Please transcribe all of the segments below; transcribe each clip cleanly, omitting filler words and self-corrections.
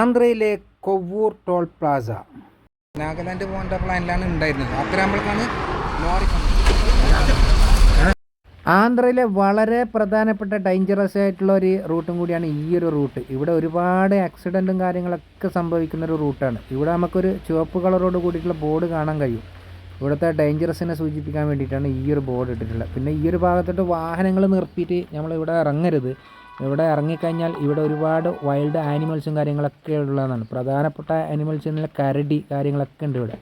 ആന്ധ്രയിലെ കൊവ്വൂർ toll Plaza. Nagaland പോകേണ്ട പ്ലാനിലാണ് ഉണ്ടായിരുന്നത്. അത്ര നമ്മൾക്കാണ് ലോറി. ആന്ധ്രയിലെ വളരെ പ്രധാനപ്പെട്ട ഡേഞ്ചറസ് ആയിട്ടുള്ള ഒരു റൂട്ടും കൂടിയാണ് ഈ ഒരു റൂട്ട്. ഇവിടെ ഒരുപാട് ആക്സിഡൻറ്റും കാര്യങ്ങളൊക്കെ സംഭവിക്കുന്ന ഒരു റൂട്ടാണ്. ഇവിടെ നമുക്കൊരു ചുവപ്പ് കളറോട് കൂടിയിട്ടുള്ള ബോർഡ് കാണാൻ കഴിയും. ഇവിടുത്തെ ഡേഞ്ചറസിനെ സൂചിപ്പിക്കാൻ വേണ്ടിയിട്ടാണ് ഈ ഒരു ബോർഡ് ഇട്ടിട്ടുള്ളത്. പിന്നെ ഈ ഒരു ഭാഗത്തോട്ട് വാഹനങ്ങൾ നിർത്തിയിട്ട് നമ്മളിവിടെ ഇറങ്ങരുത്. ഇവിടെ ഇറങ്ങിക്കഴിഞ്ഞാൽ ഇവിടെ ഒരുപാട് വൈൽഡ് ആനിമൽസും കാര്യങ്ങളൊക്കെ ഉള്ളതാണ്. പ്രധാനപ്പെട്ട ആനിമൽസ് എന്നുള്ള കരടി കാര്യങ്ങളൊക്കെ ഉണ്ട് ഇവിടെ.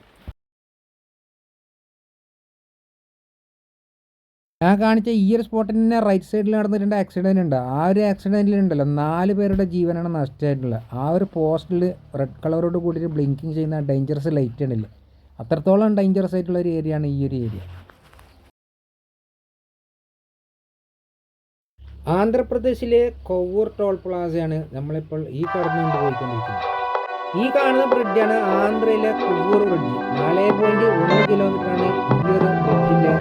ഞാൻ കാണിച്ച ഈ ഒരു സ്പോട്ടിന് റൈറ്റ് സൈഡിൽ നടന്നിട്ടുണ്ട് ആക്സിഡൻറ്റ് ഉണ്ട്. ആ ഒരു ആക്സിഡൻറ്റിലുണ്ടല്ലോ 4 പേരുടെ ജീവനാണ് നഷ്ടമായിട്ടുള്ളത്. ആ ഒരു പോസ്റ്റിൽ റെഡ് കളറോട് കൂടിയിട്ട് ബ്ലിങ്കിങ് ചെയ്യുന്ന ഡേഞ്ചറസ് ലൈറ്റ് ഉണ്ടല്ലോ, അത്രത്തോളം ഡേഞ്ചറസ് ആയിട്ടുള്ള ഒരു ഏരിയ ആണ് ഈ ഒരു ഏരിയ. ആന്ധ്രാപ്രദേശിലെ കൊവ്വൂർ ടോൾ പ്ലാസയാണ് നമ്മളിപ്പോൾ ഈ കടന്നുകൊണ്ട് പോയിക്കൊണ്ടിരിക്കുന്നത്. ഈ കാണുന്ന ബ്രിഡ്ജാണ് ആന്ധ്രയിലെ കൊവ്വൂർ ബ്രിഡ്ജ്. 4.1 കിലോമീറ്ററാണ് ഈ ഒരു ബ്രിഡ്ജിൻ്റെ.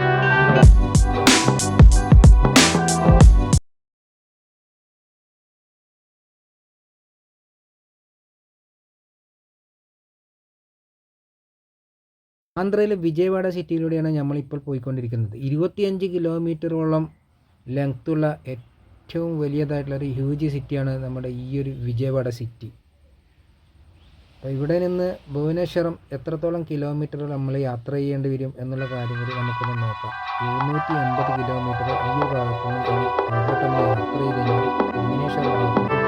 ആന്ധ്രയിലെ വിജയവാഡ സിറ്റിയിലൂടെയാണ് നമ്മളിപ്പോൾ പോയിക്കൊണ്ടിരിക്കുന്നത്. 25 കിലോമീറ്ററോളം ലെങ്ത്തുള്ള ഏറ്റവും വലിയതായിട്ടുള്ളൊരു ഹ്യൂജ് സിറ്റിയാണ് നമ്മുടെ ഈ ഒരു വിജയവാഡ സിറ്റി. അപ്പോൾ ഇവിടെ നിന്ന് ഭുവനേശ്വരം എത്രത്തോളം കിലോമീറ്റർ നമ്മൾ യാത്ര ചെയ്യേണ്ടി വരും എന്നുള്ള കാര്യം കൂടി നമുക്കൊന്ന് നോക്കാം. 780 കിലോമീറ്റർ ഈ ഒരു ഭാഗത്ത് നിന്ന് മുമ്പോട്ട് നമ്മൾ യാത്ര ചെയ്ത് കഴിഞ്ഞാൽ ഭുവനേശ്വരം ഭാഗത്ത്.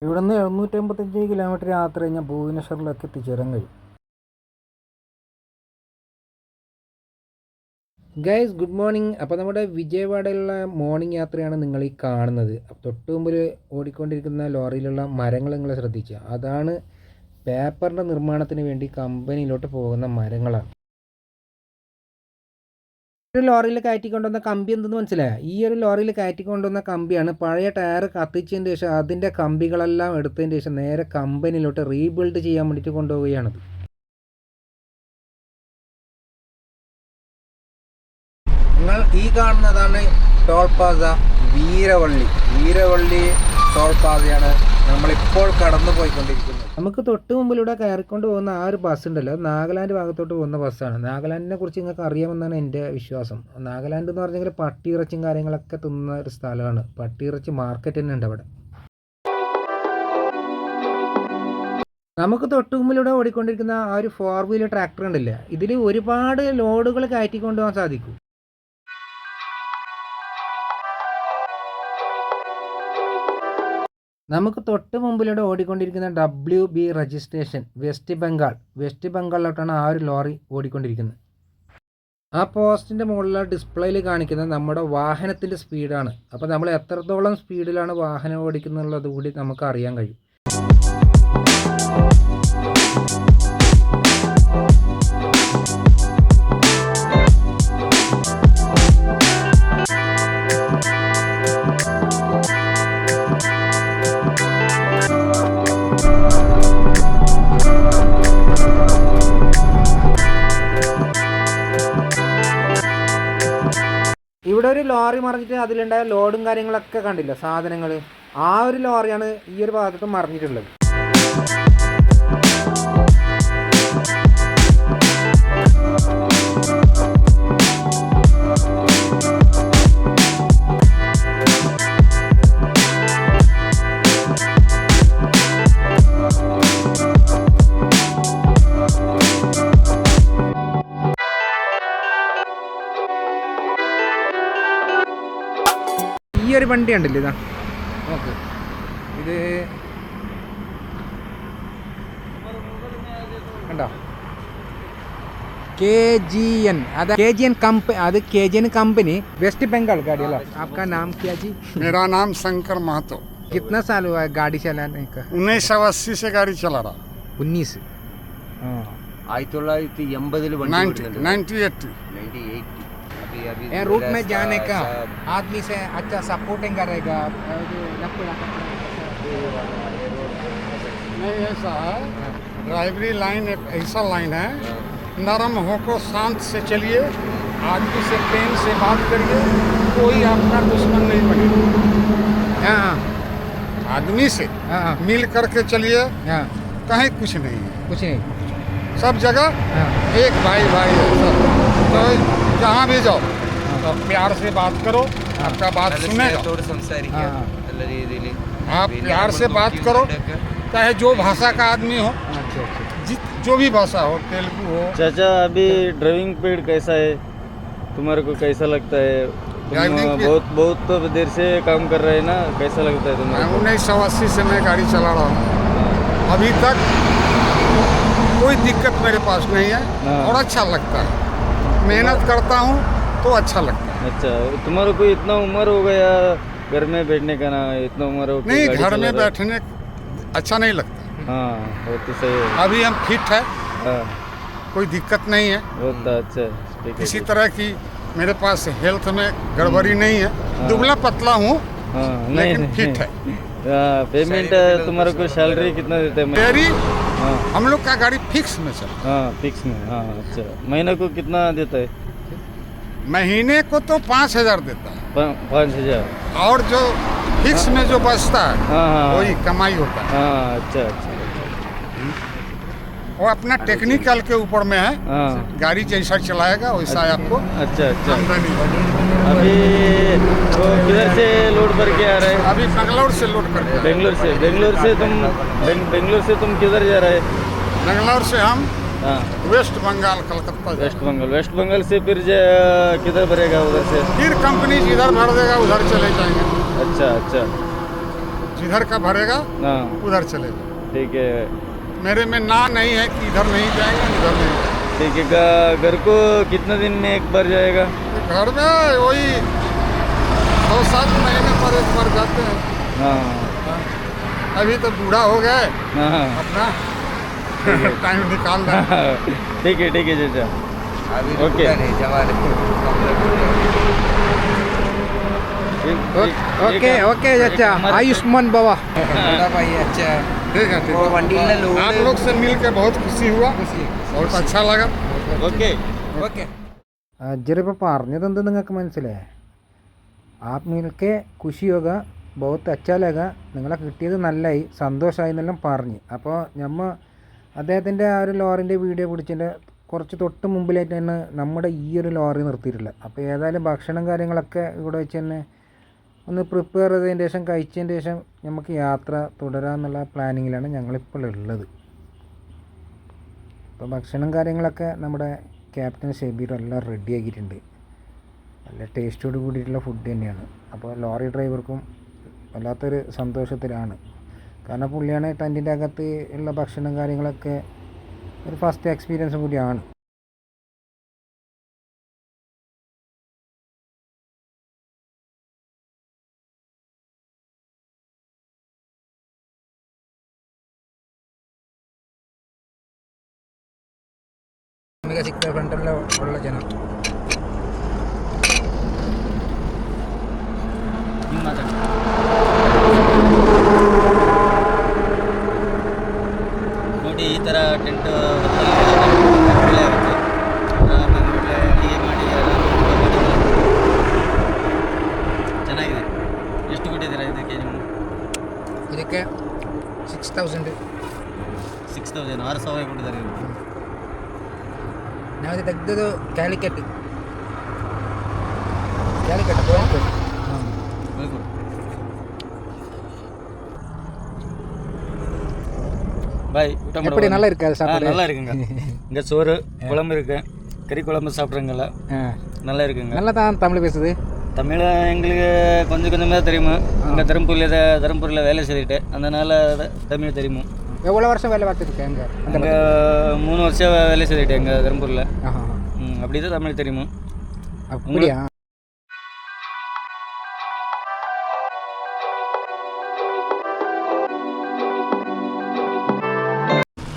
ഇവിടെ നിന്ന് 785 കിലോമീറ്റർ യാത്ര കഴിഞ്ഞാൽ ഭുവനേശ്വറിലൊക്കെ എത്തിച്ചേരാൻ കഴിയും. Guys good morning. അപ്പോൾ നമ്മുടെ വിജയവാഡയിലുള്ള മോർണിംഗ് യാത്രയാണ് നിങ്ങൾ ഈ കാണുന്നത്. തൊട്ട് മുമ്പിൽ ഓടിക്കൊണ്ടിരിക്കുന്ന ലോറിയിലുള്ള മരങ്ങൾ നിങ്ങൾ ശ്രദ്ധിക്കുക. അതാണ് പേപ്പറിൻ്റെ നിർമ്മാണത്തിന് വേണ്ടി കമ്പനിയിലോട്ട് പോകുന്ന മരങ്ങളാണ്. ഒരു ലോറിയിൽ കയറ്റിക്കൊണ്ടുവന്ന കമ്പി എന്തെന്ന് മനസ്സിലായ? ഈ ഒരു ലോറിയിൽ കയറ്റിക്കൊണ്ടുവന്ന കമ്പിയാണ്. പഴയ ടയർ കത്തിച്ചതിന് ശേഷം അതിൻ്റെ കമ്പികളെല്ലാം എടുത്തതിന് ശേഷം നേരെ കമ്പനിയിലോട്ട് റീബിൽഡ് ചെയ്യാൻ വേണ്ടിയിട്ട് കൊണ്ടുപോവുകയാണത്. നിങ്ങൾ ഈ കാണുന്നതാണ് ടോൾ പ്ലാസ വീരവള്ളി ടോൾ പ്ലാസയാണ് നമ്മളിപ്പോൾ കടന്നു പോയിക്കൊണ്ടിരിക്കുന്നത്. നമുക്ക് തൊട്ട് മുമ്പിലൂടെ കയറിക്കൊണ്ട് പോകുന്ന ആ ഒരു ബസ് ഉണ്ടല്ലോ, നാഗാലാൻഡ് ഭാഗത്തോട്ട് പോകുന്ന ബസ്സാണ്. നാഗാലാൻഡിനെ കുറിച്ച് നിങ്ങൾക്ക് അറിയാമെന്നാണ് എൻ്റെ വിശ്വാസം. നാഗാലാൻഡ് എന്ന് പറഞ്ഞെങ്കിൽ പട്ടിയിറച്ചിയും കാര്യങ്ങളൊക്കെ തിന്നുന്ന ഒരു സ്ഥലമാണ്. പട്ടിയിറച്ചി മാർക്കറ്റ് തന്നെ ഉണ്ട് അവിടെ. നമുക്ക് തൊട്ട് മുമ്പിലൂടെ ഓടിക്കൊണ്ടിരിക്കുന്ന ആ ഒരു 4 വീലർ ട്രാക്ടർ ഉണ്ടല്ലേ, ഇതിൽ ഒരുപാട് ലോഡുകൾ കയറ്റിക്കൊണ്ടുപോകാൻ സാധിക്കും. നമുക്ക് തൊട്ട് മുമ്പിലൂടെ ഓടിക്കൊണ്ടിരിക്കുന്ന WB രജിസ്ട്രേഷൻ വെസ്റ്റ് ബംഗാളിലോട്ടാണ് ആ ഒരു ലോറി ഓടിക്കൊണ്ടിരിക്കുന്നത്. ആ പോസ്റ്റിൻ്റെ മുകളിലുള്ള ഡിസ്പ്ലേയിൽ കാണിക്കുന്നത് നമ്മുടെ വാഹനത്തിൻ്റെ സ്പീഡാണ്. അപ്പോൾ നമ്മൾ എത്രത്തോളം സ്പീഡിലാണ് വാഹനം ഓടിക്കുന്നുള്ളത് കൂടി നമുക്ക് അറിയാൻ കഴിയും. ഇവിടെ ഒരു ലോറി മറിഞ്ഞിട്ട് അതിലുണ്ടായ ലോഡും കാര്യങ്ങളൊക്കെ കണ്ടില്ല, സാധനങ്ങൾ. ആ ഒരു ലോറിയാണ് ഈ ഒരു ഭാഗത്ത് മറിഞ്ഞിട്ടുള്ളത്. ഒരു വണ്ടി ഉണ്ടല്ലോ ഇതാ നോക്ക്, ഇത് കണ്ടോ KGN, അത് KGN कंपनी, അത് KGN कंपनी वेस्ट बंगाल गाड़ी वाला। आपका नाम क्या जी? मेरा नाम शंकर महतो। कितना साल हुआ है गाड़ी चलाने का? 1980 से गाड़ी चला रहा। 19 हाँ 1998 ये रूट में जाने का आदमी से अच्छा सपोर्टिंग करेगा। नहीं ऐसा है, ड्राइवरी लाइन एक ऐसा लाइन है, नरम होकर शांत से चलिए, आदमी से प्रेम से बात करिए, कोई आपका दुश्मन नहीं बनेगा। हाँ आदमी से हाँ मिल करके चलिए, हाँ कहीं कुछ नहीं है, कुछ नहीं सब जगह हाँ एक भाई भाई है सब। तो जहाँ भी जाओ तो प्यार से बात करो, आपका बात सुनेगा। हाँ आप प्यार से बात करो, चाहे जो भाषा का आदमी हो, अच्छा अच्छा जो भी भाषा हो, तेलुगु हो। चाचा अभी ड्राइविंग पीरियड कैसा है, तुम्हारे को कैसा लगता है? ड्राइविंग तुम पीरियड? बहुत देर से काम कर रहे हैं ना, कैसा लगता है तुम्हारे को? 1980 से मैं गाड़ी चला रहा हूँ, अभी तक कोई दिक्कत मेरे पास नहीं है हाँ। और अच्छा लगता है, मेहनत करता हूँ तो अच्छा लगता है। अच्छा, तुम्हारे को इतना उम्र हो गया घर में बैठने का ना, इतना उम्र हो गया नहीं, गाड़ी घर चला में रहा है। बैठने अच्छा नहीं लगता। हाँ वो तो सही है। अभी हम फिट है, हाँ कोई दिक्कत नहीं है, बहुत अच्छा है, ठीक है। किसी तरह की मेरे पास हेल्थ में गड़बड़ी नहीं है, दुबला पतला हूँ हाँ लेकिन फिट है। पेमेंट तुम्हारे को सैलरी कितना देते हैं? मेरी हाँ हम लोग का गाड़ी फिक्स में चल, हाँ फिक्स में। हाँ अच्छा, महीने को कितना देता है? महीने को तो 5,000 देता है, 5,000। और जो फिक्स में जो बचता है हाँ हाँ वही कमाई होता है। हाँ अच्छा अच्छा वो अपना टेक्निकल के ऊपर में है, हाँ गाड़ी जैसा चलाएगा वैसा आपको अच्छा अच्छा। आमदनी। अभी तो किधर से लोड भर के आ रहे हैं? अभी बेंगलोर से लोड करके आए। बेंगलोर से बेंगलोर से तुम किधर जा रहे हैं? बेंगलोर से हम हाँ वेस्ट बंगाल कलकत्ता जाए। वेस्ट बंगाल से फिर किधर भरेगा उधर से? फिर कंपनी जिधर भर देगा उधर चले जाएंगे, अच्छा अच्छा जिधर का भरेगा हाँ उधर चले जाएंगे। ठीक है मेरे में ना नहीं है कि इधर नहीं जाएगा उधर नहीं जाएगा। ठीक है। घर को कितना दिन में एक बार जाएगा? घर में वही 2-7 महीने पर एक बार जाते हैं। हाँ अभी तो बूढ़ा हो गए, हाँ अपना टाइम निकाल रहे हैं। ठीक है चाचा, ओके ओके ओके चाचा, आयुष्मान बाबा। ठीक है ठीक है। आप लोग से मिल के बहुत खुशी हुआ, बहुत अच्छा लगा। ओके ഓക്കെ അജ്ജറിപ്പോൾ പറഞ്ഞതെന്ത് നിങ്ങൾക്ക് മനസ്സിലായേ? ആപ്പ് മിൽക്കെ ഖുഷി യോഗ ബഹുത്ത് അച്ഛാ ലഗ, നിങ്ങളെ കിട്ടിയത് നല്ലതായി സന്തോഷമായി എന്നെല്ലാം പറഞ്ഞ്. അപ്പോൾ നമ്മ അദ്ദേഹത്തിൻ്റെ ആ ഒരു ലോറിൻ്റെ വീഡിയോ പിടിച്ചതിൻ്റെ കുറച്ച് തൊട്ട് മുമ്പിലായിട്ട് തന്നെ നമ്മുടെ ഈ ഒരു ലോറി നിർത്തിയിട്ടില്ല. അപ്പോൾ ഏതായാലും ഭക്ഷണം കാര്യങ്ങളൊക്കെ ഇവിടെ വെച്ച് തന്നെ ഒന്ന് പ്രിപ്പയർ ചെയ്തതിന് ശേഷം കഴിച്ചതിന് ശേഷം നമുക്ക് യാത്ര തുടരാമെന്നുള്ള പ്ലാനിങ്ങിലാണ് ഞങ്ങളിപ്പോൾ ഉള്ളത്. അപ്പോൾ ഭക്ഷണം കാര്യങ്ങളൊക്കെ നമ്മുടെ ക്യാപ്റ്റൻ ഷെബീർ എല്ലാം റെഡി ആക്കിയിട്ടുണ്ട്. നല്ല ടേസ്റ്റോട് കൂടിയിട്ടുള്ള ഫുഡ് തന്നെയാണ്. അപ്പോൾ ലോറി ഡ്രൈവർക്കും വല്ലാത്തൊരു സന്തോഷത്തിലാണ്. കാരണം പുള്ളിയാണ് ടെൻറ്റിൻ്റെ അകത്ത് ഉള്ള ഭക്ഷണം കാര്യങ്ങളൊക്കെ ഒരു ഫസ്റ്റ് എക്സ്പീരിയൻസും കൂടിയാണ്. സിക്സ് ഫ്രണ്ടിലുള്ള ഉള്ള ജനം ನೋಡಿ ಈ ಥರ ಟೆಂಟ್ ಒಳ್ಳೆ ಇರುತ್ತೆ. ಆರಾಮಾಗಿ ಒಳ್ಳೆ ಅಡುಗೆ ಮಾಡಿ ಚೆನ್ನಾಗಿದೆ. ಎಷ್ಟು ಕೊಟ್ಟಿದ್ದೀರಾ ಇದಕ್ಕೆ ನೀವು? ಇದಕ್ಕೆ 6,000 6,000 6,000 ಕೊಟ್ಟಿದ್ದಾರೆ ಇವರು. ನಾವಿದು ತೆಗೆದದು ಕ್ಯಾಲಿಕಟ್ ಕೋಳಿಕೋಡು. பாய். எப்படி நல்லா இருக்கா சாப்பாடு? நல்லா இருக்குங்க. இங்கே சோறு குழம்பு இருக்கு, கறி குழம்பு சாப்பிட்றீங்களா? நல்லா இருக்குங்க. நல்லா தான் தமிழ் பேசுது. தமிழ் எங்களுக்கு கொஞ்சம் கொஞ்சமாக தெரியுமா. அங்கே தருமபுரியில் வேலை செய்துட்டு அதனால் தமிழ் தெரியுமா. எவ்வளோ வருஷம் வேலை பார்த்துருக்கேன் அங்கே? அங்கே 3 வருஷம் வேலை செய்துட்டு எங்கள் தருமபுரியில். அப்படி தான் தமிழ் தெரியுமா. அப்படியா?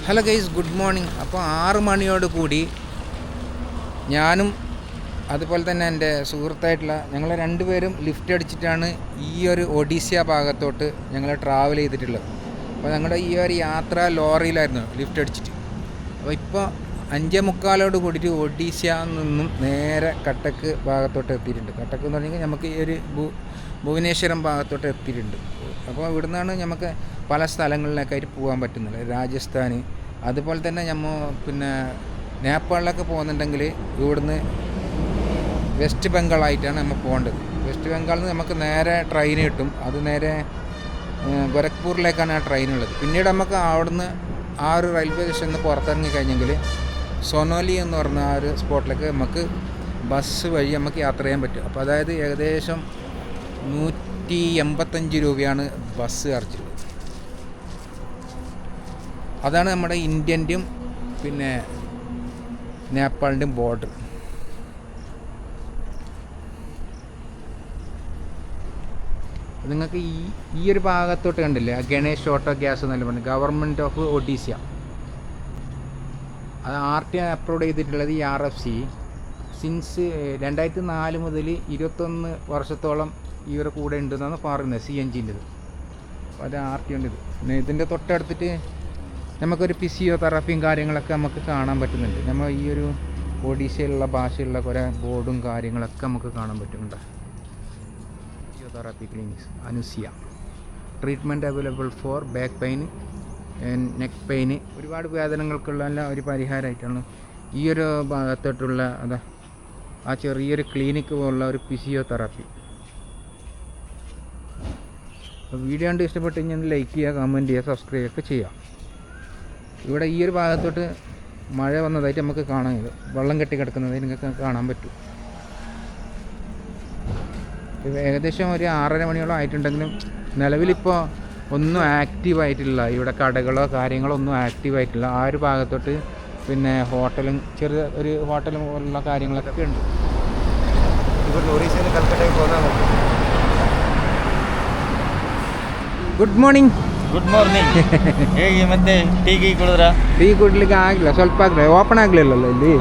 Hello guys, good morning. അപ്പോൾ 6 മണിയോട് കൂടി ഞാനും അതുപോലെ തന്നെ എൻ്റെ സുഹൃത്തായിട്ടുള്ള ഞങ്ങൾ രണ്ടുപേരും ലിഫ്റ്റ് അടിച്ചിട്ടാണ് ഈ ഒരു ഒഡീഷ്യ ഭാഗത്തോട്ട് ഞങ്ങൾ ട്രാവൽ ചെയ്തിട്ടുള്ളത്. അപ്പോൾ ഞങ്ങളുടെ ഈ ഒരു യാത്ര ലോറിയിലായിരുന്നു ലിഫ്റ്റ് അടിച്ചിട്ട്. അപ്പോൾ ഇപ്പോൾ 5:45 കൂടിയിട്ട് ഒഡീഷയിൽ നിന്നും നേരെ കട്ടക്ക് ഭാഗത്തോട്ട് എത്തിയിട്ടുണ്ട്. കട്ടക്ക് എന്ന് പറഞ്ഞാൽ നമുക്ക് ഈ ഒരു ഭുവനേശ്വരം ഭാഗത്തോട്ട് എത്തിയിട്ടുണ്ട്. അപ്പോൾ ഇവിടെ നിന്നാണ് നമുക്ക് പല സ്ഥലങ്ങളിലേക്കായിട്ട് പോകാൻ പറ്റുന്നത്. രാജസ്ഥാൻ, അതുപോലെ തന്നെ പിന്നെ നേപ്പാളിലൊക്കെ പോകുന്നുണ്ടെങ്കിൽ ഇവിടുന്ന് വെസ്റ്റ് ബംഗാളായിട്ടാണ് നമ്മൾ പോകേണ്ടത്. വെസ്റ്റ് ബംഗാളിൽ നിന്ന് നമുക്ക് നേരെ ട്രെയിൻ കിട്ടും. അത് നേരെ ഗോരഖ്പൂരിലേക്കാണ് ആ ട്രെയിൻ ഉള്ളത്. പിന്നീട് നമുക്ക് അവിടുന്ന് ആ ഒരു റെയിൽവേ സ്റ്റേഷനിൽ നിന്ന് പുറത്തിറങ്ങി കഴിഞ്ഞെങ്കിൽ സൊനോലി എന്ന് പറഞ്ഞ ആ ഒരു സ്പോട്ടിലേക്ക് നമുക്ക് ബസ് വഴി നമുക്ക് യാത്ര ചെയ്യാൻ പറ്റും. അപ്പോൾ അതായത് ഏകദേശം 185 രൂപയാണ് ബസ് ചാർജ്. അതാണ് നമ്മുടെ ഇന്ത്യൻ്റെയും പിന്നെ നേപ്പാളിൻ്റെയും ബോർഡർ. നിങ്ങൾക്ക് ഈ ഒരു ഭാഗത്തോട്ട് കണ്ടില്ലേ, ഗണേഷ് ഓട്ടോ ഗ്യാസ് എന്നല്ല പറഞ്ഞു, ഗവൺമെൻറ് ഓഫ് ഒഡീഷ. അത് RT അപ്രൂവ് ചെയ്തിട്ടുള്ളത് ഈ RFC സിൻസ് 2004 മുതൽ 21 വർഷത്തോളം ഇവരുടെ കൂടെ ഉണ്ടെന്നാണ് പറയുന്നത്. CNGൻ്റെത് അത് RT ഉണ്ട്. പിന്നെ ഇതിൻ്റെ തൊട്ടടുത്തിട്ട് നമുക്കൊരു ഫിസിയോതെറാപ്പിയും കാര്യങ്ങളൊക്കെ നമുക്ക് കാണാൻ പറ്റുന്നുണ്ട്. നമ്മൾ ഈ ഒരു ഒഡീഷയിലുള്ള ഭാഷയിലുള്ള കുറേ ബോർഡും കാര്യങ്ങളൊക്കെ നമുക്ക് കാണാൻ പറ്റുന്നുണ്ട്. ഫിസിയോതെറാപ്പി ക്ലിനിക്സ് അനുസിയ treatment available for back pain, neck pain, ഒരുപാട് വേദനകൾക്കുള്ള ഒരു പരിഹാരമായിട്ടാണ് ഈ ഒരു ഭാഗത്തോട്ടുള്ള ആ ചെറിയൊരു ക്ലിനിക്ക് പോലുള്ള ഒരു ഫിസിയോതെറാപ്പി. അപ്പോൾ വീഡിയോ കണ്ട് ഇഷ്ടപ്പെട്ട് കഴിഞ്ഞാൽ ലൈക്ക് ചെയ്യുക, കമൻറ്റ് ചെയ്യുക, സബ്സ്ക്രൈബ് ഒക്കെ ചെയ്യുക. ഇവിടെ ഈ ഒരു ഭാഗത്തോട്ട് മഴ വന്നതായിട്ട് നമുക്ക് കാണാൻ കഴിയും. വെള്ളം കെട്ടി കിടക്കുന്നതായി നിങ്ങൾക്ക് കാണാൻ പറ്റും. ഏകദേശം ഒരു 6:30 മണിയോളം ആയിട്ടുണ്ടെങ്കിലും നിലവിലിപ്പോൾ ഒന്നും ആക്റ്റീവായിട്ടില്ല. ഇവിടെ കടകളോ കാര്യങ്ങളോ ഒന്നും ആക്റ്റീവായിട്ടില്ല. ആ ഒരു ഭാഗത്തോട്ട് പിന്നെ ഹോട്ടലും ചെറിയ ഒരു ഹോട്ടലും പോലുള്ള കാര്യങ്ങളൊക്കെ ഉണ്ട്. ഇവിടെ ഒറീസയിൽ കൽക്കട്ടയിൽ പോകാൻ. Good morning. Good morning. ಹೇಗೆ ಮತ್ತೆ ಟೀ ಕುಡಿದ್ರಾ? ಟೀ ಕುಡ್ಲಿಕ್ಕೆ ಆಗಿಲ್ಲ, ಸ್ವಲ್ಪ ಆಗಲಿ, ಓಪನ್ ಆಗಲಿಲ್ಲಲ್ಲ ಇಲ್ಲಿ.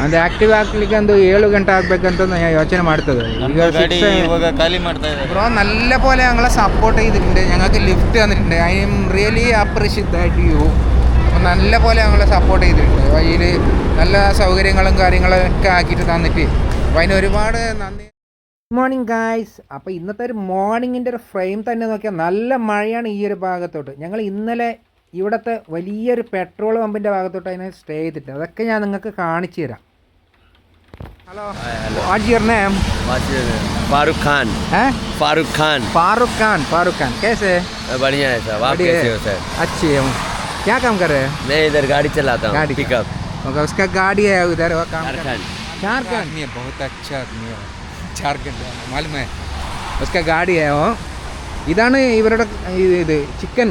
ಅದು ಆಕ್ಟಿವ್ ಆಗ್ಲಿಕ್ಕೆ ಒಂದು 7 ಗಂಟೆ ಆಗ್ಬೇಕಂತ ಯೋಚನೆ ಮಾಡ್ತದೆ. ഇವಾಗ ಖಾಲಿ ಮಾಡ್ತಾ ಇದೆ. ബ്രോ നല്ല പോലെ ഞങ്ങളെ സപ്പോർട്ട് ചെയ്തിട്ടുണ്ട്, ഞങ്ങൾക്ക് ലിഫ്റ്റ് തന്നിട്ടുണ്ട്. I am really appreciate that you. നല്ല പോലെ ഞങ്ങളെ സപ്പോർട്ട് ചെയ്തിട്ടുണ്ട്. വഴിയിൽ നല്ല സൗകര്യങ്ങളും കാര്യങ്ങളൊക്കെ ആക്കിയിട്ട് തന്നിട്ട് അതിന് ഒരുപാട് നന്ദി. Good morning guys. അപ്പോൾ ഇന്നത്തെ ഒരു മോർണിംഗിൻ്റെ ഒരു ഫ്രെയിം തന്നെ നോക്കിയാൽ നല്ല മഴയാണ് ഈ ഒരു ഭാഗത്തോട്ട്. ഞങ്ങൾ ഇന്നലെ ഇവിടുത്തെ വലിയൊരു പെട്രോൾ പമ്പിൻ്റെ ഭാഗത്തോട്ട് അതിനെ സ്റ്റേ ചെയ്തിട്ട് അതൊക്കെ ഞാൻ നിങ്ങൾക്ക് കാണിച്ചു തരാം. Hello, what's your name? Farooq Khan. हैं? फारूक खान. फारूक खान कैसे? बढ़िया है साहब. आप कैसे हो सर? अच्छे हूँ. क्या काम कर रहे हैं? मैं इधर गाड़ी चलाता हूँ, पिकअप. उसका गाड़ी है उधर, वो काम झारखंड. आदमी है, बहुत अच्छा आदमी है, झारखंड मालूम है. उसका गाड़ी है वो. ഇതാണ് ഇവരുടെ ഇത് ചിക്കൻ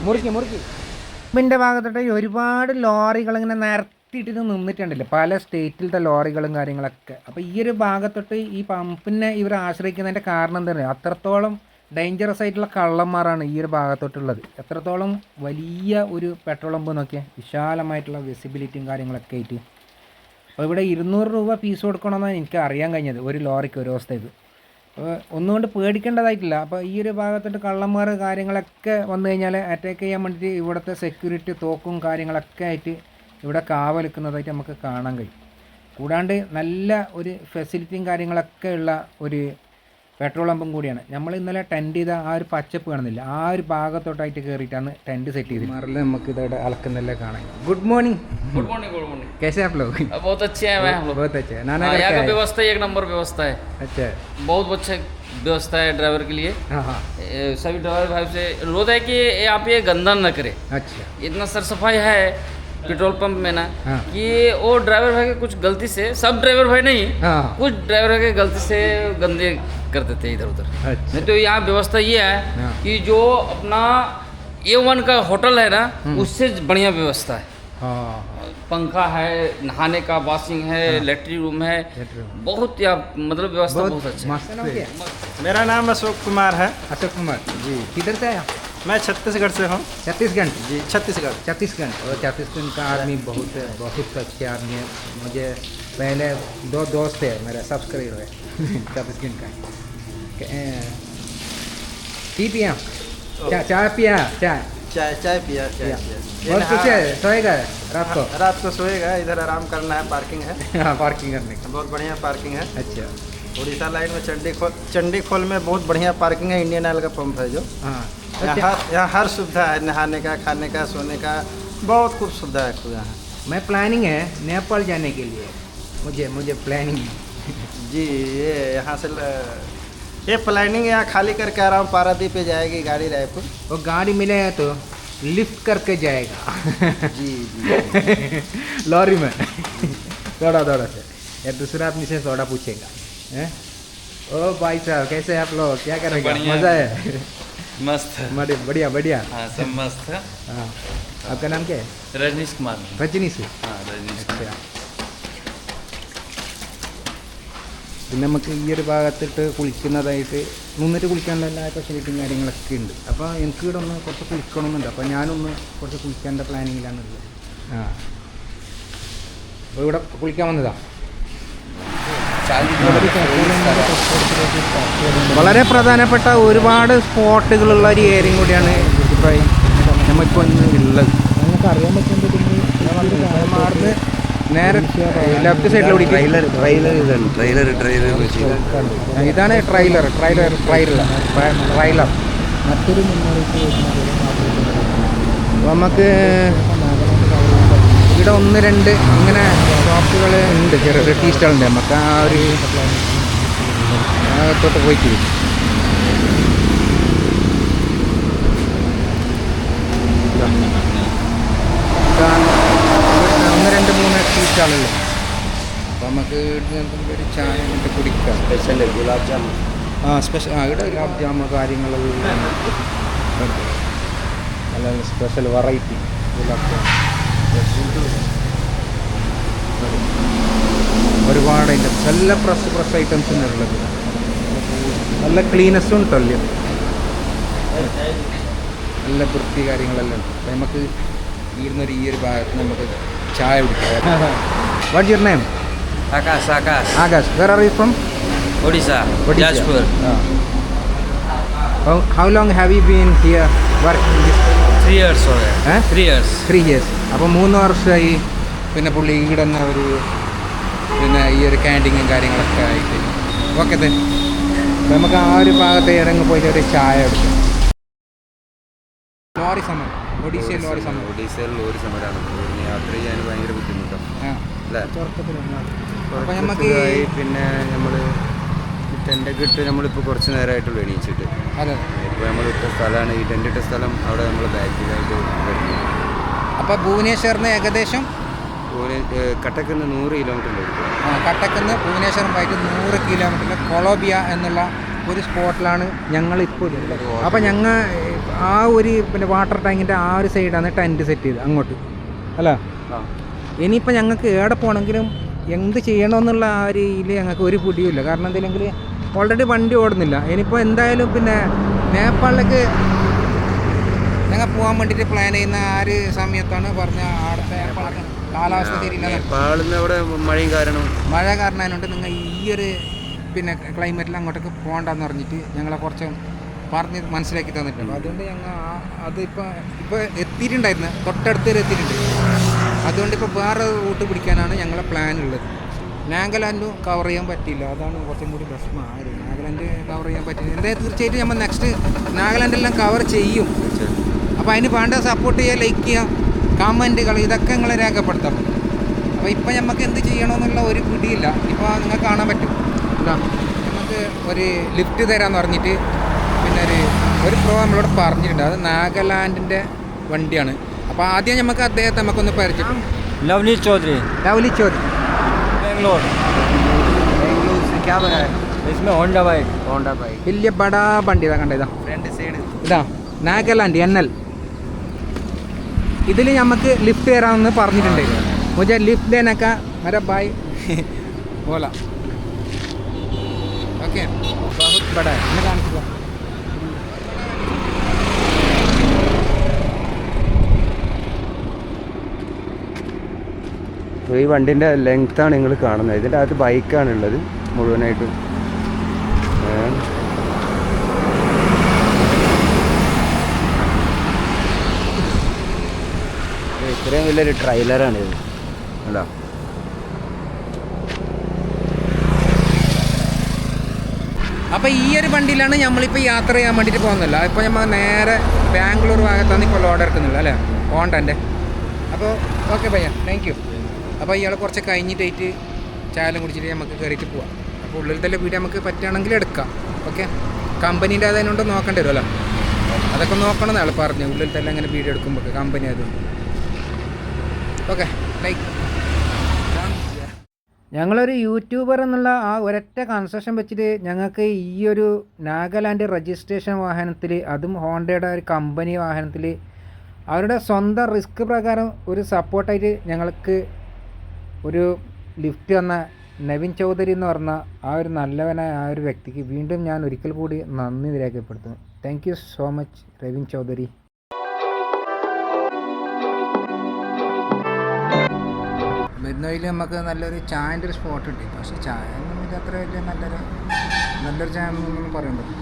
മുറുക്കി പമ്പിൻ്റെ ഭാഗത്തോട്ട് ഒരുപാട് ലോറികൾ ഇങ്ങനെ നിരത്തിയിട്ടിട്ട് നിന്നിട്ടുണ്ടല്ലോ, പല സ്റ്റേറ്റിലത്തെ ലോറികളും കാര്യങ്ങളൊക്കെ. അപ്പോൾ ഈ ഒരു ഭാഗത്തോട്ട് ഈ പമ്പിനെ ഇവർ ആശ്രയിക്കുന്നതിൻ്റെ കാരണം എന്താ പറയുക, അത്രത്തോളം ഡേഞ്ചറസ് ആയിട്ടുള്ള കള്ളന്മാരാണ് ഈ ഒരു ഭാഗത്തോട്ടുള്ളത്. എത്രത്തോളം വലിയ ഒരു പെട്രോൾ പമ്പ് നോക്കിയാൽ, വിശാലമായിട്ടുള്ള വിസിബിലിറ്റിയും കാര്യങ്ങളൊക്കെ ആയിട്ട്. അപ്പോൾ ഇവിടെ 200 രൂപ ഫീസ് കൊടുക്കണമെന്നാണ് എനിക്ക് അറിയാൻ കഴിഞ്ഞത് ഒരു ലോറിക്ക് ഒരു ദിവസത്തേക്ക്. അപ്പോൾ ഒന്നുകൊണ്ട് പേടിക്കേണ്ടതായിട്ടില്ല. അപ്പോൾ ഈ ഒരു ഭാഗത്തോട്ട് കള്ളന്മാർ കാര്യങ്ങളൊക്കെ വന്നു കഴിഞ്ഞാൽ അറ്റാക്ക് ചെയ്യാൻ വേണ്ടിയിട്ട് ഇവിടുത്തെ സെക്യൂരിറ്റി തോക്കും കാര്യങ്ങളൊക്കെ ആയിട്ട് ഇവിടെ കാവലിക്കുന്നതായിട്ട് നമുക്ക് കാണാൻ കഴിയും. കൂടാണ്ട് നല്ല ഒരു ഫെസിലിറ്റിയും കാര്യങ്ങളൊക്കെ ഉള്ള ഒരു പെട്രോൾ പമ്പും കൂടിയാണ്. നമ്മൾ ഇന്നലെ ടെൻറ്റ് ചെയ്ത ആ ഒരു പച്ചപ്പ് കാണുന്നില്ല, ആ ഒരു ഭാഗത്തോട്ടായിട്ട് കയറിയിട്ടാണ് ടെൻറ്റ് സെറ്റ് ചെയ്തത്. മാറിൽ നമുക്ക് ഇതോടെ അളക്കുന്നല്ലേ കാണാൻ. Good morning. कैसे आप लोग? बहुत अच्छे हैं हम लोग. बहुत अच्छे. नाना यहाँ का व्यवस्था 1 नंबर व्यवस्था है. अच्छा, बहुत अच्छा व्यवस्था है ड्राइवर के लिए. हाँ. सभी ड्राइवर भाई से अनुरोध है कि यहाँ पे गंदा न करे. अच्छा, इतना सर सफाई है, पेट्रोल पंप में ना हाँ। कि वो ड्राइवर भाई के कुछ गलती से, सब ड्राइवर भाई नहीं, हाँ। कुछ ड्राइवर के गलती से गंदे कर देते हैं इधर उधर। अच्छा। नहीं तो यहाँ व्यवस्था ये है हाँ। कि जो अपना A1 का होटल है ना, उससे बढ़िया व्यवस्था है। हाँ पंखा है, नहाने का, वॉशिंग है, लेटरिन रूम है, बहुत या मतलब व्यवस्था बहुत अच्छा है। मस्त है। मेरा नाम अशोक कुमार है। अशोक कुमार जी, किधर से आया? मैं छत्तीसगढ़ से हूँ। छत्तीसगढ़ जी, छत्तीसगढ़। छत्तीसगढ़ और छत्तीसगढ़ का आदमी बहुत बहुत अच्छे आदमी है। मुझे पहले 2 दोस्त है मेरा सब्सक्राइबर है छत्तीसगढ़ का। टी पिया, चाय पिया, चाय पिया। बहुत कुछ है, सोएगा रात को? रात को सोएगा, इधर आराम करना है, पार्किंग है। हाँ पार्किंग करने का। बहुत बढ़िया पार्किंग है। अच्छा उड़ीसा लाइन में चंडीखोल में बहुत बढ़िया पार्किंग है। इंडियन ऑयल का पंप है जो हाँ। यहाँ हर सुविधा है, नहाने का, खाने का, सोने का, बहुत कुछ सुविधा है यहाँ। मैं प्लानिंग है नेपाल जाने के लिए, मुझे प्लानिंग है। जी, ये यहाँ से ये प्लानिंग यहाँ खाली करके आराम पारादीप पे जाएगी गाड़ी रायपुर। वो गाड़ी मिलेगा तो लिफ्ट करके जाएगा जी लॉरी में थोड़ा से या दूसरा आदमी से थोड़ा पूछेगा हैं? ओ भाई साहब कैसे हैं आप लोग, क्या करेंगे? मज़ा है? मस्त है। बढ़िया बढ़िया। हाँ सब मस्त है। हाँ आपका नाम क्या है? रजनीश कुमार। रजनी से? हाँ रजनीश। अच्छा. പിന്നെ നമുക്ക് ഈ ഒരു ഭാഗത്തിട്ട് കുളിക്കുന്നതായിട്ട് നിന്നിട്ട് കുളിക്കാനുള്ള എല്ലാ ഫെസിലിറ്റിയും കാര്യങ്ങളൊക്കെ ഉണ്ട്. അപ്പോൾ എനിക്ക് ഇവിടെ ഒന്ന് കുറച്ച് കുളിക്കണമെന്നുണ്ട്. അപ്പോൾ ഞാനൊന്ന് കുറച്ച് കുളിക്കേണ്ട പ്ലാനിങ്ങിലാണുള്ളത്. ആ അപ്പോൾ ഇവിടെ കുളിക്കാൻ വന്നതാണ്. വളരെ പ്രധാനപ്പെട്ട ഒരുപാട് സ്പോട്ടുകളുള്ള ഒരു ഏരിയയും കൂടിയാണ് ഇപ്പോൾ നമ്മളിപ്പോൾ ഇന്ന് ഉള്ളത്. നമുക്ക് അറിയാൻ പറ്റുന്നത് നേരെ ലെഫ്റ്റ് സൈഡിൽ ഇതാണ് ട്രെയിലർ. മറ്റൊരു നമുക്ക് ഇവിടെ 1-2 ഇങ്ങനെ ഷോപ്പുകൾ ഉണ്ട്, ചെറിയ ടീ സ്റ്റാളുണ്ട്. നമുക്ക് ആ ഒരു ഭാഗത്തോട്ട് പോയിട്ട് ഒന്ന് രണ്ട് മൂന്ന് ടീ സ്റ്റാളുകൾ. അപ്പോൾ നമുക്ക് ഇവിടെ ഒരു ചായ കൊണ്ട് കുടിക്കാം. स्पेशल गुलाब जामुन। സ്പെഷ്യൽ ഇവിടെ ഗുലാബ് ജാമുൻ കാര്യങ്ങളെല്ലാം നല്ല സ്പെഷ്യൽ വെറൈറ്റി ഗുലാബ് ജാമുൻ ഒരുപാട് ഐറ്റംസ്, നല്ല ഫ്രഷ് ഐറ്റംസ് ഉള്ളത്. നല്ല ക്ലീനസ്സും ഉണ്ടല്ലോ, നല്ല വൃത്തി കാര്യങ്ങളെല്ലാം ഉണ്ട്. അപ്പോൾ നമുക്ക് ഇരുന്നൊരു ഈ ഒരു ഭാഗത്ത് നമുക്ക് ചായ കുടിക്കാം. What's your name? Akash. Akash. Where are you from? Odisha, Odisha. Jajpur. How long have you been here working this? 3 years हो गए। 3 years। 3 years. അപ്പോൾ 3 വർഷമായി പിന്നെ പുള്ളി ഇവിടെ തന്നെ ഒരു പിന്നെ ഈ ഒരു ക്യാൻറ്റീനും കാര്യങ്ങളൊക്കെ ആയിട്ട്. ഓക്കെ തന്നെ നമുക്ക് ആ ഒരു ഭാഗത്ത് ഇറങ്ങി പോയിട്ട് ഒരു ചായ എടുക്കാം. ലോറി സമരം, ഒഡീഷയിൽ ലോറി സമരം. ഒഡീസയിൽ ലോറി സമരമാണ്. ഇവിടുന്ന് യാത്ര ചെയ്യാൻ ഭയങ്കര ബുദ്ധിമുട്ടാണ് അല്ലേ? അപ്പോൾ നമുക്ക് പിന്നെ നമ്മൾ ടെൻ്റൊക്കെ ഇട്ട് നമ്മളിപ്പോൾ കുറച്ച് നേരമായിട്ടുള്ളൂ എണീച്ചിട്ട്. അതെ, ഇപ്പോൾ നമ്മളിട്ട സ്ഥലമാണ്, ഈ ടെൻ്റ് ഇട്ട സ്ഥലം അവിടെ നമ്മൾ ബാക്കിലായിട്ട് വരുന്നത്. അപ്പോൾ ഭുവനേശ്വറിന് ഏകദേശം കട്ടക്കുന്ന് 100 കിലോമീറ്റർ ഉണ്ട്. കട്ടക്കുന്ന് ഭുവനേശ്വരം പോയിട്ട് 100 കിലോമീറ്ററിൽ കൊളോബിയ എന്നുള്ള ഒരു സ്പോട്ടിലാണ് ഞങ്ങളിപ്പോൾ ഉള്ളത്. അപ്പോൾ ഞങ്ങൾ ആ ഒരു പിന്നെ വാട്ടർ ടാങ്കിൻ്റെ ആ ഒരു സൈഡാണ് ടെൻറ്റ് സെറ്റ് ചെയ്ത് അങ്ങോട്ട് അല്ല. ഇനിയിപ്പോൾ ഞങ്ങൾക്ക് എവിടെ പോകണമെങ്കിലും എന്ത് ചെയ്യണമെന്നുള്ള ആ ഒരു ഇതിൽ ഞങ്ങൾക്ക് ഒരു പിടിയുമില്ല. കാരണം എന്തെങ്കിലും ഓൾറെഡി വണ്ടി ഓടുന്നില്ല. ഇനിയിപ്പോൾ എന്തായാലും പിന്നെ നേപ്പാളിലേക്ക് ഞങ്ങൾ പോകാൻ വേണ്ടിയിട്ട് പ്ലാൻ ചെയ്യുന്ന ആ ഒരു സമയത്താണ് പറഞ്ഞ അവിടുത്തെ കാലാവസ്ഥ ശരിയില്ല. അവിടെ മഴയും മഴ കാരണമായതുകൊണ്ട് നിങ്ങൾ ഈ ഒരു പിന്നെ ക്ലൈമറ്റിൽ അങ്ങോട്ടേക്ക് പോകണ്ടെന്ന് പറഞ്ഞിട്ട് ഞങ്ങളെ കുറച്ച് പറഞ്ഞ് മനസ്സിലാക്കി തന്നിട്ടുണ്ട്. അതുകൊണ്ട് ഞങ്ങൾ അതിപ്പോൾ എത്തിയിട്ടുണ്ടായിരുന്നു, തൊട്ടടുത്ത് എത്തിയിട്ടുണ്ട്. അതുകൊണ്ട് ഇപ്പോൾ വേറെ റൂട്ട് പിടിക്കാനാണ് ഞങ്ങളെ പ്ലാൻ ഉള്ളത്. നാഗാലാൻഡും കവർ ചെയ്യാൻ പറ്റിയില്ല, അതാണ് കുറച്ചും കൂടി പ്രശ്നമായത്. നാഗാലാൻഡ് കവർ ചെയ്യാൻ പറ്റില്ല. എന്തായാലും തീർച്ചയായിട്ടും നമ്മൾ നെക്സ്റ്റ് നാഗാലാൻഡെല്ലാം കവർ ചെയ്യും. അപ്പോൾ അതിന് വേണ്ട സപ്പോർട്ട് ചെയ്യുക, ലൈക്ക് ചെയ്യുക, കമൻറ്റുകൾ ഇതൊക്കെ നിങ്ങൾ രേഖപ്പെടുത്താം. അപ്പോൾ ഇപ്പം നമുക്ക് എന്ത് ചെയ്യണമെന്നുള്ള ഒരു പിടിയില്ല. ഇപ്പോൾ നിങ്ങൾക്ക് കാണാൻ പറ്റും, നമുക്ക് ഒരു ലിഫ്റ്റ് തരാമെന്ന് പറഞ്ഞിട്ട് പിന്നെ ഒരു പ്രോ നമ്മളോട് പറഞ്ഞിട്ടുണ്ട്. അത് നാഗാലാൻഡിൻ്റെ വണ്ടിയാണ്. അപ്പോൾ ആദ്യം നമുക്ക് അദ്ദേഹത്തെ നമുക്കൊന്ന് പരിചയം. लवली चौधरी ലവ്ലി ചോദ്യം. बेंगलोर बेंगलुरु से क्या बनाया? इसमें होंडा बाइक होंडा बाइक വലിയ ബടാ വണ്ടി ഇതാ കണ്ട ഇതാ फ्रंट साइड ഇതാ നാഗാലാൻഡ് NL. ഇതിൽ നമുക്ക് ലിഫ്റ്റ് തരാമെന്ന് പറഞ്ഞിട്ടുണ്ട്. മുझे ലിഫ്റ്റ് ദേനക്ക मेरा भाई बोला. ओके बहुत बड़ा है. मैं കാണിച്ചു. ഈ വണ്ടിൻ്റെ ലെങ്ത്താണ് നിങ്ങൾ കാണുന്നത്. ഇതിൻ്റെ അകത്ത് ബൈക്കാണുള്ളത് മുഴുവനായിട്ടും. ഇത്രയും വലിയൊരു ട്രെയിലറാണിത് അല്ല. അപ്പോൾ ഈ ഒരു വണ്ടിയിലാണ് നമ്മളിപ്പോൾ യാത്ര ചെയ്യാൻ വേണ്ടിയിട്ട് പോകുന്നില്ല. ഇപ്പോൾ നമ്മൾ നേരെ ബാംഗ്ലൂർ ഭാഗത്താണ് ഇപ്പോൾ ലോഡ് ഇറക്കുന്നില്ല അല്ലേ, ഹോണ്ടൻ്റെ. അപ്പോൾ ഓക്കെ ഭയ്യ, താങ്ക് യു. അപ്പോൾ ഇയാൾ കുറച്ച് കഴിഞ്ഞിട്ടായിട്ട് ചായലും കുടിച്ചിട്ട് നമുക്ക് കയറിയിട്ട് പോവാം. അപ്പോൾ ഉള്ളിലത്തെ വീഡിയോ നമുക്ക് പറ്റുകയാണെങ്കിൽ എടുക്കാം. ഓക്കെ, കമ്പനീൻ്റെ അതിനോണ്ട് നോക്കേണ്ടി വരുമല്ലോ, അതൊക്കെ നോക്കണം എന്നാണ് പറഞ്ഞു. ഉള്ളിലത്തെ എങ്ങനെ വീഡിയോ എടുക്കുമ്പോൾ കമ്പനി അത്. ഓക്കെ, ലൈക്ക് ഞങ്ങളൊരു യൂട്യൂബർ എന്നുള്ള ആ ഒരൊറ്റ കൺസെഷൻ വെച്ചിട്ട് ഞങ്ങൾക്ക് ഈ ഒരു നാഗാലാൻഡ് രജിസ്ട്രേഷൻ വാഹനത്തിൽ, അതും ഹോണ്ടയുടെ ഒരു കമ്പനി വാഹനത്തിൽ, അവരുടെ സ്വന്തം റിസ്ക് പ്രകാരം ഒരു സപ്പോർട്ടായിട്ട് ഞങ്ങൾക്ക് ഒരു ലിഫ്റ്റ് തന്ന നവീൻ ചൗധരി എന്ന് പറഞ്ഞ ആ ഒരു നല്ലവനായ ആ ഒരു വ്യക്തിക്ക് വീണ്ടും ഞാൻ ഒരിക്കൽ കൂടി നന്ദി രേഖപ്പെടുത്തുന്നു. Thank you so much Naveen Chaudhary. വരുന്നതിൽ നമുക്ക് നല്ലൊരു ചായൻ്റെ ഒരു സ്പോട്ട് കിട്ടി. പക്ഷേ ചായ ഒന്നും അത്ര വലിയ നല്ലൊരു ചായ എന്നൊന്നും പറയാൻ പറ്റും.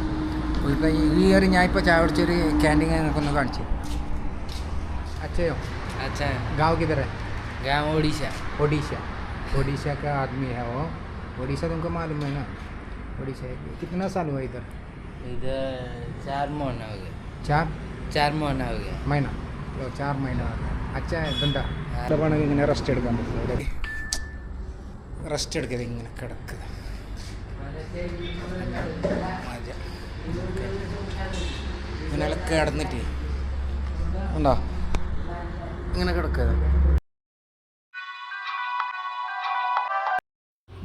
ഇപ്പം ഈ ഒരു ഞാൻ ഇപ്പോൾ ചായ കുടിച്ചൊരു ക്യാൻറ്റീൻ ഞങ്ങൾക്കൊന്ന് കാണിച്ചു. അച്ഛയോ? अच्छा गाँव किधर है? गाँव उड़ीसा। ओडिशा का आदमी है वो. ओडिशा तुमको मालूम है ना? ओडिशा कितना साल हुआ इधर? इधर 4 महीना हो गया। 4 महीना हो गया। महीना? 4 महीना हो गया. अच्छा है धंधा. ഇങ്ങനെ റെസ്റ്റ് എടുക്കാൻ പറ്റില്ല. റെസ്റ്റ് എടുക്കുന്നത് ഇങ്ങനെ കിടക്കുക. ഇങ്ങനെ കിടന്നിട്ട് ഉണ്ടോ ഇങ്ങനെ കിടക്കുക.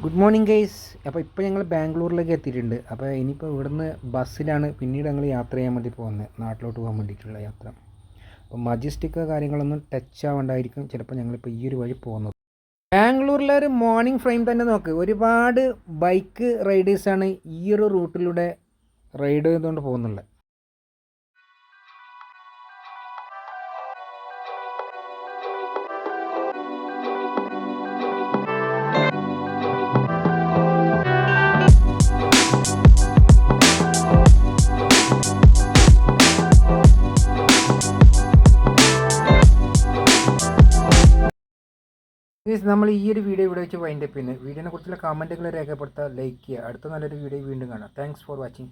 Good morning guys. അപ്പോൾ ഇപ്പോൾ ഞങ്ങൾ ബാംഗ്ലൂരിലേക്ക് എത്തിയിട്ടുണ്ട്. അപ്പോൾ ഇനിയിപ്പോൾ ഇവിടുന്ന് ബസ്സിലാണ് പിന്നീട് ഞങ്ങൾ യാത്ര ചെയ്യാൻ വേണ്ടി പോകുന്നത്, നാട്ടിലോട്ട് പോകാൻ വേണ്ടിയിട്ടുള്ള യാത്ര. അപ്പോൾ മജസ്റ്റിക് കാര്യങ്ങളൊന്നും ടച്ച് ആവേണ്ടായിരിക്കും ചിലപ്പോൾ ഞങ്ങളിപ്പോൾ ഈ ഒരു വഴി പോകുന്നത്. ബാംഗ്ലൂരിലെ ഒരു മോർണിംഗ് ഫ്രെയിം തന്നെ നോക്ക്, ഒരുപാട് ബൈക്ക് റൈഡേഴ്സാണ് ഈ ഒരു റൂട്ടിലൂടെ റൈഡ് ചെയ്തുകൊണ്ട് പോകുന്നുള്ളത്. നമ്മൾ ഈ ഒരു വീഡിയോ ഇവിടെ വെച്ച് വൈൻഡപ്പ് ചെയ്യുന്നത്. വീഡിയോനെ കുറിച്ചുള്ള കമൻറ്റുകൾ രേഖപ്പെടുത്തുക, ലൈക്ക് ചെയ്യുക. അടുത്ത നല്ലൊരു വീഡിയോ വീണ്ടും കാണാം. Thanks for watching.